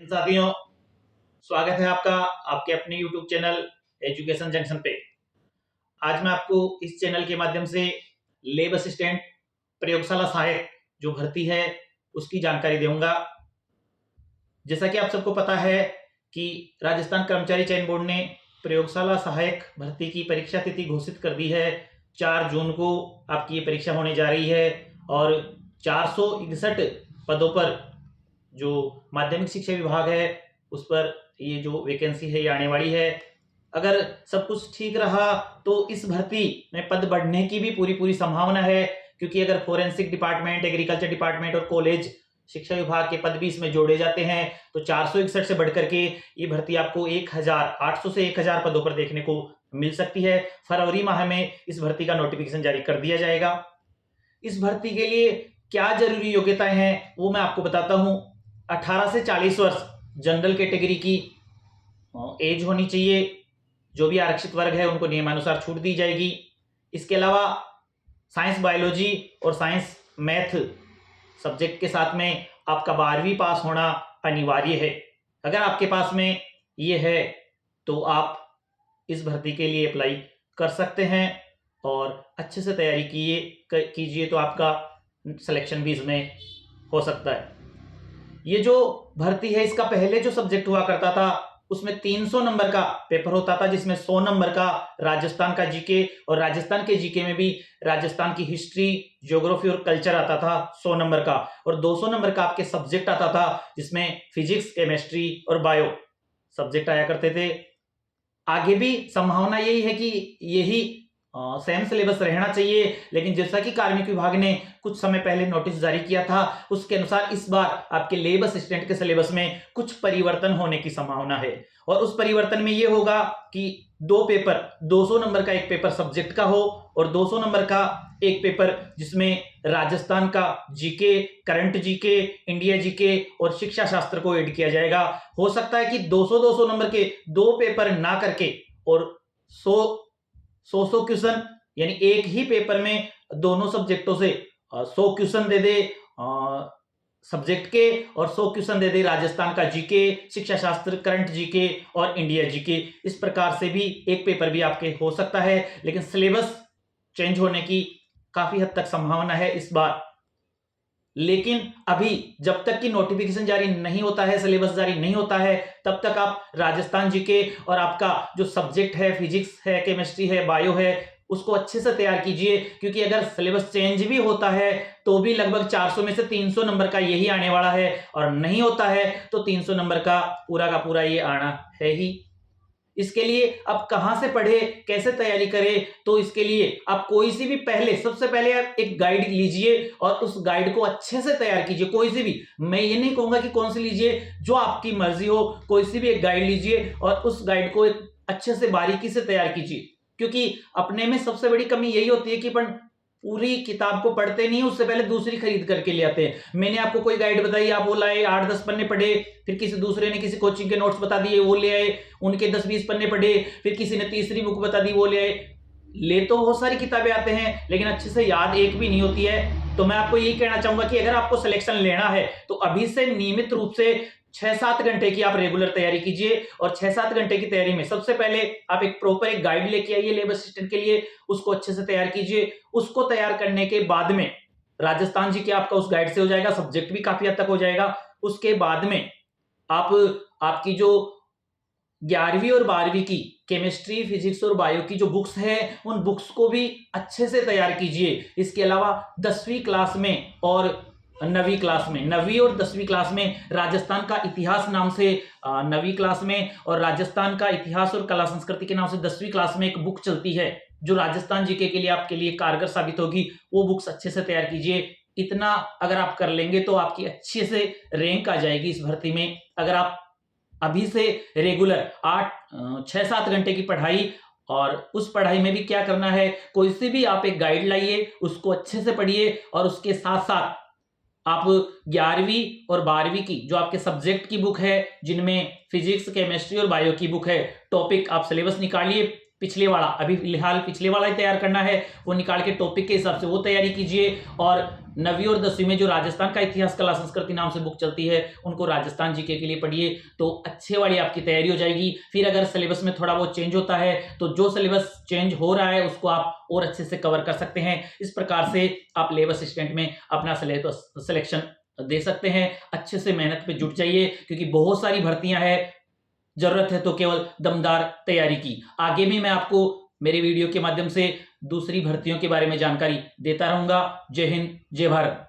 साथियों, स्वागत है आपका आपके अपने YouTube चैनल एजुकेशन जंक्शन पे। आज मैं आपको इस चैनल के माध्यम से लैब असिस्टेंट प्रयोगशाला सहायक जो भर्ती है उसकी जानकारी दूंगा। जैसा कि आप सबको पता है कि राजस्थान कर्मचारी चयन बोर्ड ने प्रयोगशाला सहायक भर्ती की परीक्षा तिथि घोषित कर दी है। 4 जून को आपकी ये परीक्षा होने जा रही है और 461 पदों पर जो माध्यमिक शिक्षा विभाग है उस पर ये जो वैकेंसी है ये आने वाली है। अगर सब कुछ ठीक रहा तो इस भर्ती में पद बढ़ने की भी पूरी संभावना है, क्योंकि अगर फोरेंसिक डिपार्टमेंट, एग्रीकल्चर डिपार्टमेंट और कॉलेज शिक्षा विभाग के पद भी इसमें जोड़े जाते हैं तो 461 से बढ़कर के ये भर्ती आपको 1800 से 1000 पदों पर देखने को मिल सकती है। फरवरी माह में इस भर्ती का नोटिफिकेशन जारी कर दिया जाएगा। इस भर्ती के लिए क्या जरूरी योग्यताएं हैं वो मैं आपको बताता हूं। 18 से 40 वर्ष जनरल कैटेगरी की एज होनी चाहिए। जो भी आरक्षित वर्ग है उनको नियमानुसार छूट दी जाएगी। इसके अलावा साइंस बायोलॉजी और साइंस मैथ सब्जेक्ट के साथ में आपका 12वीं पास होना अनिवार्य है। अगर आपके पास में ये है तो आप इस भर्ती के लिए अप्लाई कर सकते हैं और अच्छे से तैयारी कीजिए तो आपका सिलेक्शन भी इसमें हो सकता है। ये जो भर्ती है इसका पहले जो सब्जेक्ट हुआ करता था उसमें 300 नंबर का पेपर होता था, जिसमें 100 नंबर का राजस्थान का जीके और राजस्थान के जीके में भी राजस्थान की हिस्ट्री, ज्योग्राफी और कल्चर आता था 100 नंबर का, और 200 नंबर का आपके सब्जेक्ट आता था जिसमें फिजिक्स, केमिस्ट्री और बायो सब्जेक्ट आया करते थे। आगे भी संभावना यही है कि यही सेम सिलेबस रहना चाहिए, लेकिन जैसा कि कार्मिक विभाग ने कुछ समय पहले नोटिस जारी किया था उसके अनुसार इस बार आपके लेब असिस्टेंट के सिलेबस में कुछ परिवर्तन होने की संभावना है। और उस परिवर्तन में यह होगा कि 2 पेपर, 200 नंबर का एक पेपर सब्जेक्ट का हो और 200 नंबर का एक पेपर जिसमें राजस्थान का GK, current GK, India GK और शिक्षा शास्त्र को ऐड किया जाएगा। हो सकता है कि 200 नंबर के 2 पेपर ना करके और 100 क्वेश्चन, यानी एक ही पेपर में दोनों सब्जेक्टों से 100 क्वेश्चन दे दे सब्जेक्ट के और 100 क्वेश्चन दे दे राजस्थान का जीके, शिक्षा शास्त्र, करंट जीके और इंडिया जीके। इस प्रकार से भी एक पेपर भी आपके हो सकता है, लेकिन सिलेबस चेंज होने की काफी हद तक संभावना है इस बार। लेकिन अभी जब तक कि नोटिफिकेशन जारी नहीं होता है, सिलेबस जारी नहीं होता है, तब तक आप राजस्थान जीके और आपका जो सब्जेक्ट है, फिजिक्स है, केमिस्ट्री है, बायो है, उसको अच्छे से तैयार कीजिए, क्योंकि अगर सिलेबस चेंज भी होता है तो भी लगभग 400 में से 300 नंबर का यही आने वाला है, और नहीं होता है तो 300 नंबर का पूरा ये आना है ही। इसके लिए आप कहां से पढ़े, कैसे तैयारी करें, तो इसके लिए आप कोई सी भी सबसे पहले आप एक गाइड लीजिए और उस गाइड को अच्छे से तैयार कीजिए। कोई सी भी, मैं ये नहीं कहूंगा कि कौन सी लीजिए, जो आपकी मर्जी हो, कोई सी भी एक गाइड लीजिए और उस गाइड को अच्छे से बारीकी से तैयार कीजिए। क्योंकि अपने में सबसे बड़ी कमी यही होती है कि अपन पूरी किताब को पढ़ते नहीं, उससे पहले दूसरी खरीद करके ले आते हैं। मैंने आपको कोई गाइड बताई, आप वो लाए, 8-10 पन्ने पढ़े, फिर किसी दूसरे ने किसी कोचिंग के नोट्स बता दिए, वो ले आए, उनके 10-20 पन्ने पढ़े, फिर किसी ने तीसरी बुक बता दी, वो ले आए। ले तो बहुत सारी किताबें आते हैं लेकिन अच्छे से याद एक भी नहीं होती है। तो मैं आपको यही कहना चाहूंगा कि अगर आपको सिलेक्शन लेना है तो अभी से नियमित रूप से 6-7 घंटे की आप रेगुलर तैयारी कीजिए, और 6-7 घंटे की तैयारी में सबसे पहले आप एक प्रॉपर एक गाइड लेके आइए लेबर असिस्टेंट के लिए, उसको अच्छे से तैयार कीजिए। उसको तैयार करने के बाद में राजस्थान जी के आपका उस गाइड से हो जाएगा, सब्जेक्ट भी काफी हद तक हो जाएगा। उसके बाद में आपकी जो 11वीं और 12वीं की केमिस्ट्री, फिजिक्स और बायो की जो बुक्स है उन बुक्स को भी अच्छे से तैयार कीजिए। इसके अलावा 10वीं क्लास में और 9वीं क्लास में, 9वीं और 10वीं क्लास में राजस्थान का इतिहास नाम से 9वीं क्लास में, और राजस्थान का इतिहास और कला संस्कृति के नाम से 10वीं क्लास में एक बुक चलती है जो राजस्थान जीके के लिए आपके लिए कारगर साबित होगी। वो बुक्स अच्छे से तैयार कीजिए। इतना अगर आप कर लेंगे तो आपकी अच्छे से रैंक आ जाएगी इस भर्ती में। अगर आप अभी से रेगुलर 6-7 घंटे की पढ़ाई, और उस पढ़ाई में भी क्या करना है, कोई से भी आप एक गाइड लाइए, उसको अच्छे से पढ़िए, और उसके साथ साथ आप 11वीं और 12वीं की जो आपके सब्जेक्ट की बुक है, जिनमें फिजिक्स, केमिस्ट्री और बायो की बुक है, टॉपिक आप सिलेबस निकालिए पिछले वाला, अभी फिलहाल पिछले वाला ही तैयार करना है, वो निकाल के टॉपिक के हिसाब से वो तैयारी कीजिए। और 9वीं और 10वीं में जो राजस्थान का इतिहास कला संस्कृति नाम से बुक चलती है, उनको राजस्थान जीके के लिए पढ़िए, तो अच्छे वाली आपकी तैयारी हो जाएगी। फिर अगर सिलेबस में थोड़ा बहुत चेंज होता है तो जो सिलेबस चेंज हो रहा है उसको आप और अच्छे से कवर कर सकते हैं। इस प्रकार से आप लेब असिस्टेंट में अपना सिलेक्शन दे सकते हैं। अच्छे से मेहनत पे जुट जाइए, क्योंकि बहुत सारी भर्तियां हैं, जरूरत है तो केवल दमदार तैयारी की। आगे भी मैं आपको मेरे वीडियो के माध्यम से दूसरी भर्तियों के बारे में जानकारी देता रहूंगा। जय हिंद, जय भारत।